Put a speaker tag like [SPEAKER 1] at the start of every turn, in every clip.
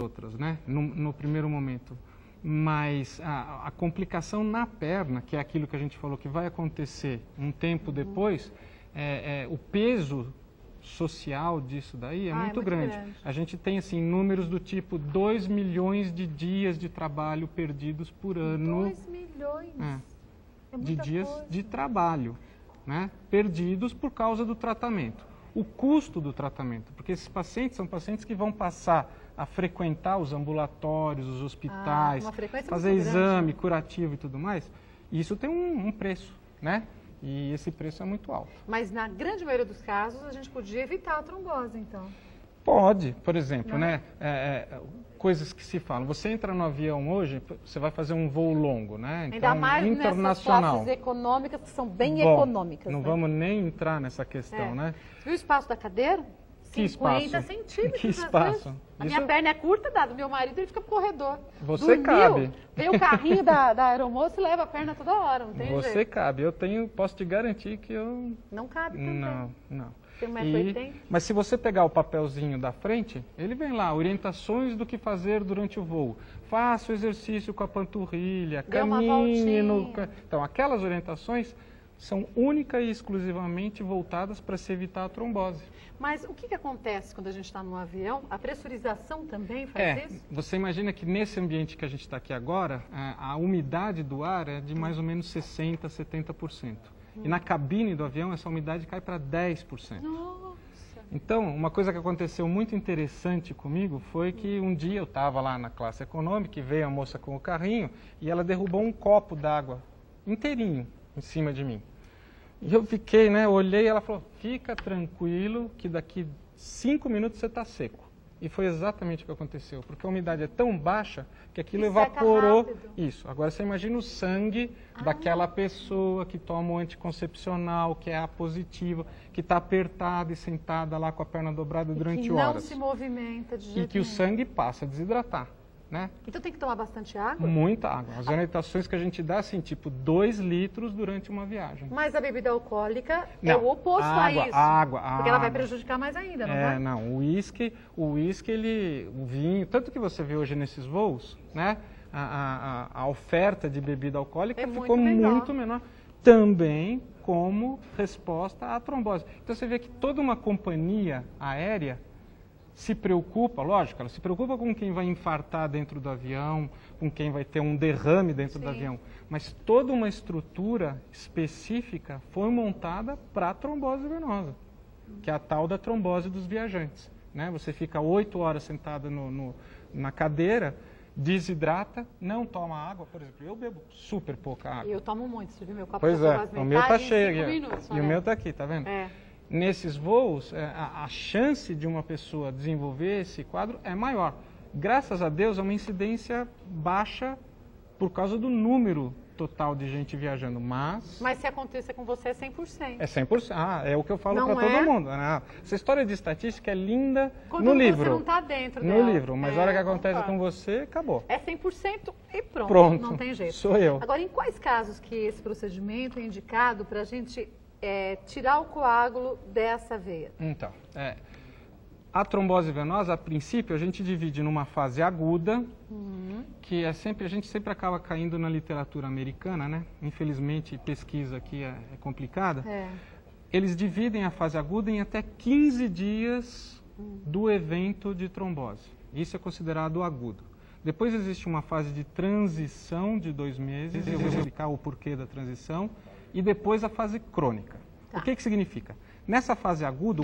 [SPEAKER 1] outras, né? No primeiro momento. Mas a complicação na perna, que é aquilo que a gente falou que vai acontecer um tempo depois, o peso social disso daí é muito grande. A gente tem assim números do tipo 2 milhões de dias de trabalho perdidos por ano.
[SPEAKER 2] 2 milhões?
[SPEAKER 1] De dias de trabalho, né? Perdidos por causa do tratamento. O custo do tratamento, porque esses pacientes são pacientes que vão passar a frequentar os ambulatórios, os hospitais, fazer exame curativo e tudo mais, e isso tem um preço, né? E esse preço é muito alto.
[SPEAKER 2] Mas na grande maioria dos casos a gente podia evitar a trombose, então?
[SPEAKER 1] Pode, por exemplo, né? Coisas que se falam. Você entra no avião hoje, você vai fazer um voo longo, né? Então,
[SPEAKER 2] ainda mais
[SPEAKER 1] internacional.
[SPEAKER 2] nessas classes econômicas que são bem econômicas.
[SPEAKER 1] Não vamos nem entrar nessa questão, né?
[SPEAKER 2] Você viu o espaço da cadeira?
[SPEAKER 1] Que
[SPEAKER 2] 50
[SPEAKER 1] espaço?
[SPEAKER 2] centímetros.
[SPEAKER 1] Que espaço?
[SPEAKER 2] A minha perna é curta, do meu marido, ele fica pro corredor.
[SPEAKER 1] Você cabe.
[SPEAKER 2] Vem o carrinho da aeromoça e leva a perna toda hora, não tem jeito.
[SPEAKER 1] Você cabe. Posso te garantir que eu...
[SPEAKER 2] Não cabe também.
[SPEAKER 1] Não.
[SPEAKER 2] Tem 1,80 m?
[SPEAKER 1] Mas se você pegar o papelzinho da frente, ele vem lá, orientações do que fazer durante o voo. Faça o exercício com a panturrilha, caminhe no... Então, aquelas orientações são única e exclusivamente voltadas para se evitar a trombose.
[SPEAKER 2] Mas o que acontece quando a gente está no avião? A pressurização também faz isso?
[SPEAKER 1] Você imagina que nesse ambiente que a gente está aqui agora, a umidade do ar é de mais ou menos 60%, 70%. E na cabine do avião, essa umidade cai para 10%.
[SPEAKER 2] Nossa!
[SPEAKER 1] Então, uma coisa que aconteceu muito interessante comigo foi que um dia eu estava lá na classe econômica e veio a moça com o carrinho e ela derrubou um copo d'água inteirinho em cima de mim. E eu fiquei, né, olhei e ela falou, fica tranquilo que daqui 5 minutos você está seco. E foi exatamente o que aconteceu, porque a umidade é tão baixa que aquilo evaporou. Isso. Agora você imagina o sangue daquela pessoa que toma o anticoncepcional, que é A positiva, que está apertada e sentada lá com a perna dobrada durante horas.
[SPEAKER 2] Que não se movimenta de jeito nenhum.
[SPEAKER 1] E que o sangue passa a desidratar. Né?
[SPEAKER 2] Então tem que tomar bastante água?
[SPEAKER 1] Muita água. As orientações que a gente dá, assim, tipo 2 litros durante uma viagem.
[SPEAKER 2] Mas a bebida alcoólica é o oposto a isso.
[SPEAKER 1] Água.
[SPEAKER 2] Porque ela vai prejudicar mais ainda, não vai?
[SPEAKER 1] Não. O uísque, o vinho, tanto que você vê hoje nesses voos, né? A oferta de bebida alcoólica ficou muito menor. Também como resposta à trombose. Então você vê que toda uma companhia aérea se preocupa, lógico, ela se preocupa com quem vai infartar dentro do avião, com quem vai ter um derrame dentro do avião, mas toda uma estrutura específica foi montada para a trombose venosa, que é a tal da trombose dos viajantes. Né? Você fica 8 horas sentada na cadeira, desidrata, não toma água, por exemplo, eu bebo super pouca água.
[SPEAKER 2] Eu tomo muito, você viu meu copo?
[SPEAKER 1] Pois é, o meu está cheio
[SPEAKER 2] minutos,
[SPEAKER 1] e o meu está aqui, tá vendo? Nesses voos, a chance de uma pessoa desenvolver esse quadro é maior. Graças a Deus, é uma incidência baixa por causa do número total de gente viajando, mas...
[SPEAKER 2] Mas se acontecer com você é 100%.
[SPEAKER 1] É 100%. É o que eu falo para todo mundo. Essa história de estatística é linda no livro.
[SPEAKER 2] Quando você não está dentro
[SPEAKER 1] dela. No livro, mas a hora que acontece com você, acabou.
[SPEAKER 2] É 100% e pronto. Não tem jeito.
[SPEAKER 1] Sou eu.
[SPEAKER 2] Agora, em quais casos que esse procedimento é indicado para a gente... tirar o coágulo dessa veia?
[SPEAKER 1] Então, a trombose venosa, a princípio, a gente divide numa fase aguda, que a gente sempre acaba caindo na literatura americana, né? Infelizmente, pesquisa aqui é complicada. Eles dividem a fase aguda em até 15 dias do evento de trombose. Isso é considerado agudo. Depois existe uma fase de transição de 2 meses, eu vou explicar o porquê da transição, e depois a fase crônica. O que significa? Nessa fase aguda,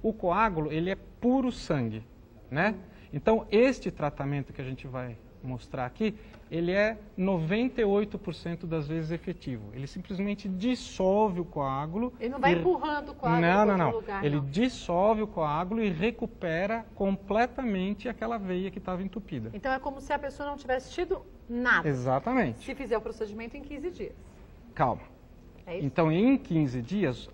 [SPEAKER 1] o coágulo ele é puro sangue, né? Então, este tratamento que a gente vai mostrar aqui, ele é 98% das vezes efetivo. Ele simplesmente dissolve o coágulo.
[SPEAKER 2] Ele não vai empurrando o coágulo para outro lugar,
[SPEAKER 1] Ele dissolve o coágulo e recupera completamente aquela veia que estava entupida.
[SPEAKER 2] Então, é como se a pessoa não tivesse tido nada.
[SPEAKER 1] Exatamente.
[SPEAKER 2] Se fizer o procedimento em 15 dias.
[SPEAKER 1] Calma. Então, em 15 dias,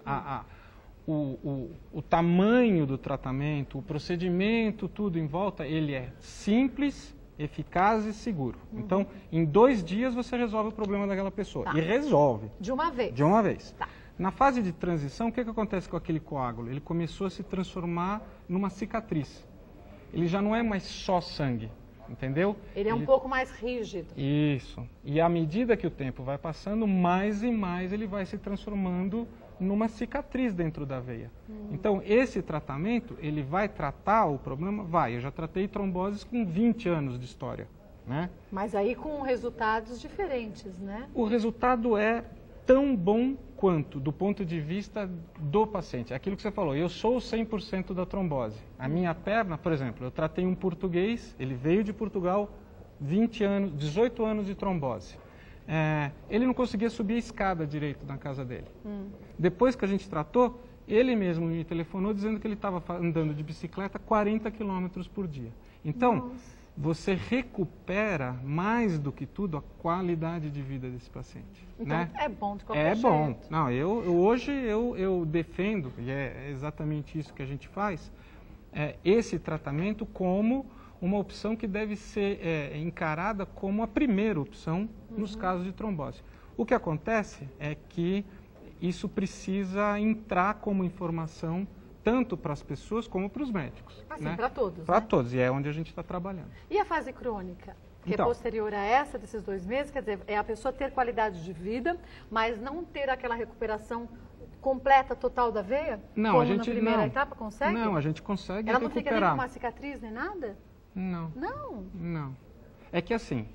[SPEAKER 1] o tamanho do tratamento, o procedimento, tudo em volta, ele é simples, eficaz e seguro. Então, em 2 dias você resolve o problema daquela pessoa. E resolve.
[SPEAKER 2] De uma vez.
[SPEAKER 1] De uma vez. Na fase de transição, o que acontece com aquele coágulo? Ele começou a se transformar numa cicatriz. ele já não é mais só sangue, entendeu?
[SPEAKER 2] Ele é um pouco mais rígido.
[SPEAKER 1] Isso. E à medida que o tempo vai passando, mais e mais ele vai se transformando numa cicatriz dentro da veia. Então, esse tratamento, ele vai tratar o problema? Vai. Eu já tratei tromboses com 20 anos de história, né?
[SPEAKER 2] Mas aí com resultados diferentes, né?
[SPEAKER 1] O resultado é tão bom quanto, do ponto de vista do paciente. É aquilo que você falou, eu sou 100% da trombose. A minha perna, por exemplo, eu tratei um português, ele veio de Portugal, 20 anos, 18 anos de trombose. Ele não conseguia subir a escada direito na casa dele. Depois que a gente tratou, ele mesmo me telefonou dizendo que ele estava andando de bicicleta 40 km por dia. Então, você recupera mais do que tudo a qualidade de vida desse paciente.
[SPEAKER 2] Então,
[SPEAKER 1] né?
[SPEAKER 2] é bom de qualquer jeito.
[SPEAKER 1] É bom. Não, hoje eu defendo, e é exatamente isso que a gente faz, esse tratamento como uma opção que deve ser encarada como a primeira opção nos casos de trombose. O que acontece é que isso precisa entrar como informação tanto para as pessoas como para os médicos.
[SPEAKER 2] Assim,
[SPEAKER 1] né?
[SPEAKER 2] para todos,
[SPEAKER 1] Para
[SPEAKER 2] né?
[SPEAKER 1] todos, e é onde a gente está trabalhando.
[SPEAKER 2] E a fase crônica? Que
[SPEAKER 1] Então,
[SPEAKER 2] é posterior a essa, desses 2 meses, quer dizer, é a pessoa ter qualidade de vida, mas não ter aquela recuperação completa, total da veia?
[SPEAKER 1] Não,
[SPEAKER 2] como
[SPEAKER 1] a gente
[SPEAKER 2] na primeira
[SPEAKER 1] não.
[SPEAKER 2] etapa consegue?
[SPEAKER 1] Não, a gente consegue
[SPEAKER 2] Ela não fica nem com
[SPEAKER 1] recuperar.
[SPEAKER 2] uma cicatriz nem nada?
[SPEAKER 1] Não.
[SPEAKER 2] Não.
[SPEAKER 1] Não. É que assim,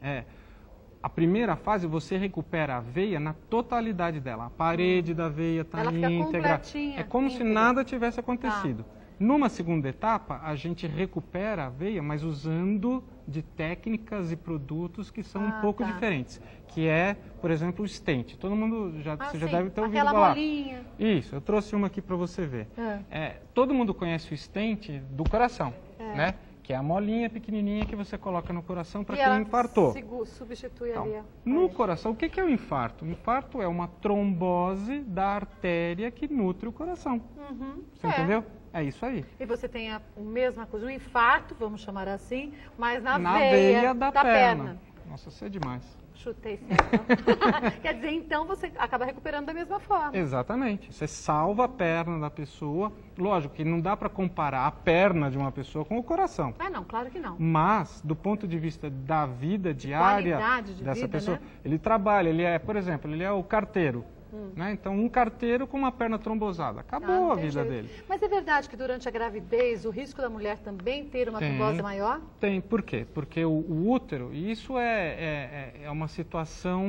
[SPEAKER 1] a primeira fase você recupera a veia na totalidade dela. A parede da veia está
[SPEAKER 2] Ela fica
[SPEAKER 1] íntegra.
[SPEAKER 2] completinha,
[SPEAKER 1] É como se
[SPEAKER 2] íntegra.
[SPEAKER 1] nada tivesse acontecido. Numa segunda etapa, a gente recupera a veia, mas usando de técnicas e produtos que são um pouco diferentes. Que é, por exemplo, o stent. Todo mundo você já
[SPEAKER 2] sim,
[SPEAKER 1] deve ter ouvido
[SPEAKER 2] aquela
[SPEAKER 1] falar.
[SPEAKER 2] molinha.
[SPEAKER 1] Isso, eu trouxe uma aqui para você ver. Todo mundo conhece o stent do coração, né? Que é a molinha pequenininha que você coloca no coração para quem infartou.
[SPEAKER 2] Substitui
[SPEAKER 1] Então,
[SPEAKER 2] ali.
[SPEAKER 1] no coração, o que é o infarto? O infarto é uma trombose da artéria que nutre o coração. Você entendeu? É isso aí.
[SPEAKER 2] E você tem a mesma coisa, um infarto, vamos chamar assim, mas na
[SPEAKER 1] veia
[SPEAKER 2] veia
[SPEAKER 1] da
[SPEAKER 2] perna.
[SPEAKER 1] Nossa, isso é demais.
[SPEAKER 2] Chutei certo. Quer dizer, então você acaba recuperando da mesma forma.
[SPEAKER 1] Exatamente. Você salva a perna da pessoa. Lógico que não dá para comparar a perna de uma pessoa com o coração.
[SPEAKER 2] Não, claro que não.
[SPEAKER 1] Mas, do ponto de vista da vida diária
[SPEAKER 2] qualidade de
[SPEAKER 1] dessa
[SPEAKER 2] vida,
[SPEAKER 1] pessoa,
[SPEAKER 2] né?
[SPEAKER 1] ele trabalha, por exemplo, ele é o carteiro. Né? Então, um carteiro com uma perna trombosada. Acabou
[SPEAKER 2] Não
[SPEAKER 1] a
[SPEAKER 2] tem
[SPEAKER 1] vida
[SPEAKER 2] jeito.
[SPEAKER 1] dele.
[SPEAKER 2] Mas é verdade que durante a gravidez o risco da mulher também ter uma trombose é maior?
[SPEAKER 1] Tem. Por quê? Porque o útero, e isso é uma situação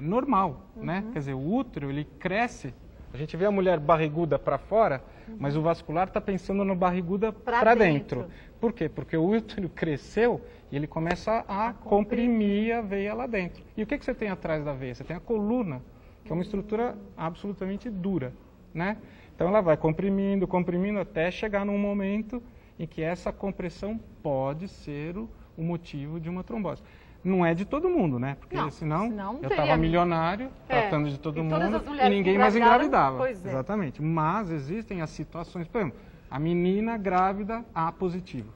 [SPEAKER 1] normal, né? Quer dizer, o útero, ele cresce. A gente vê a mulher barriguda para fora, mas o vascular está pensando no barriguda para dentro. Por quê? Porque o útero cresceu e ele começa a comprimir a veia lá dentro. E o que você tem atrás da veia? Você tem a coluna, que é uma estrutura absolutamente dura, né? Então ela vai comprimindo, comprimindo, até chegar num momento em que essa compressão pode ser o motivo de uma trombose. Não é de todo mundo, né? Porque senão eu estava milionário, tratando de todo mundo, e ninguém mais engravidava.
[SPEAKER 2] Pois é.
[SPEAKER 1] Exatamente. Mas existem as situações, por exemplo, a menina grávida A positivo.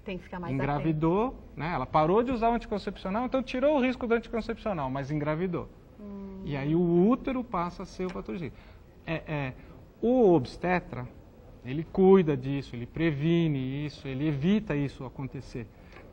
[SPEAKER 2] Tem que ficar mais
[SPEAKER 1] engravidou, né? Ela parou de usar o anticoncepcional, então tirou o risco do anticoncepcional, mas engravidou. E aí o útero passa a ser o patogênico. O obstetra, ele cuida disso, ele previne isso, ele evita isso acontecer.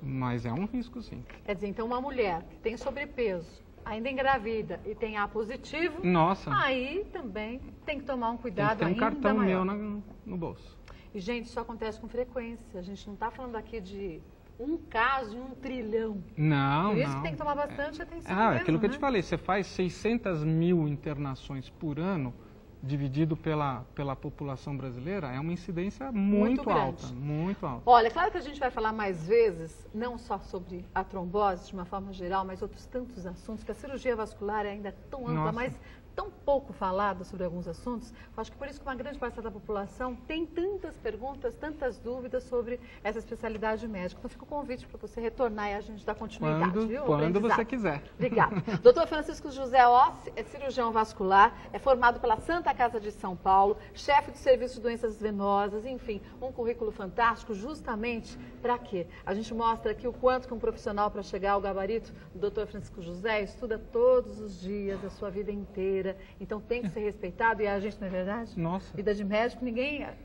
[SPEAKER 1] Mas é um risco, sim.
[SPEAKER 2] Quer dizer, então uma mulher que tem sobrepeso, ainda engravida e tem A positivo, aí também tem que tomar um cuidado ainda maior.
[SPEAKER 1] Tem um cartão meu no bolso.
[SPEAKER 2] E, gente, isso acontece com frequência. A gente não está falando aqui de um caso em 1 trilhão.
[SPEAKER 1] Não,
[SPEAKER 2] Por isso que tem que tomar bastante atenção
[SPEAKER 1] é
[SPEAKER 2] mesmo,
[SPEAKER 1] aquilo que eu
[SPEAKER 2] né?
[SPEAKER 1] te falei, você faz 600 mil internações por ano, dividido pela população brasileira, é uma incidência muito alta, muito alta.
[SPEAKER 2] Olha, claro que a gente vai falar mais vezes, não só sobre a trombose de uma forma geral, mas outros tantos assuntos, que a cirurgia vascular é ainda tão ampla, mas tão pouco falada sobre alguns assuntos. Eu acho que por isso que uma grande parcela da população tem tantas perguntas, tantas dúvidas sobre essa especialidade médica. Então fica o convite para você retornar e a gente dar continuidade, viu?
[SPEAKER 1] Quando você quiser.
[SPEAKER 2] Obrigada. Dr. Francisco José Ossi é cirurgião vascular, é formado pela Santa Casa de São Paulo, chefe do Serviço de Doenças Venosas, enfim, um currículo fantástico justamente para quê? A gente mostra aqui o quanto que um profissional para chegar ao gabarito do Dr. Francisco José estuda todos os dias, a sua vida inteira, carreira, então tem que ser respeitado e a gente, não é verdade?
[SPEAKER 1] Nossa.
[SPEAKER 2] Vida de médico,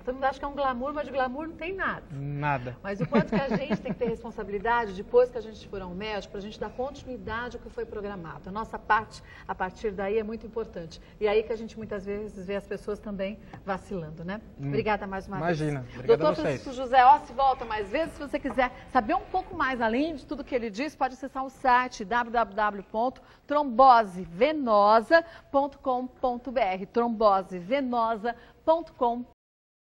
[SPEAKER 2] todo mundo acha que é um glamour, mas de glamour não tem nada.
[SPEAKER 1] Nada.
[SPEAKER 2] Mas o quanto que a gente tem que ter responsabilidade depois que a gente for ao médico, para a gente dar continuidade ao que foi programado. A nossa parte, a partir daí, é muito importante. E aí que a gente muitas vezes vê as pessoas também vacilando, né? Obrigada mais uma vez.
[SPEAKER 1] Imagina. Obrigado a vocês.
[SPEAKER 2] Doutor Francisco José Ossi volta mais vezes. Se você quiser saber um pouco mais além de tudo que ele diz, pode acessar o site www.trombosevenosa.com.br trombosevenosa.com.br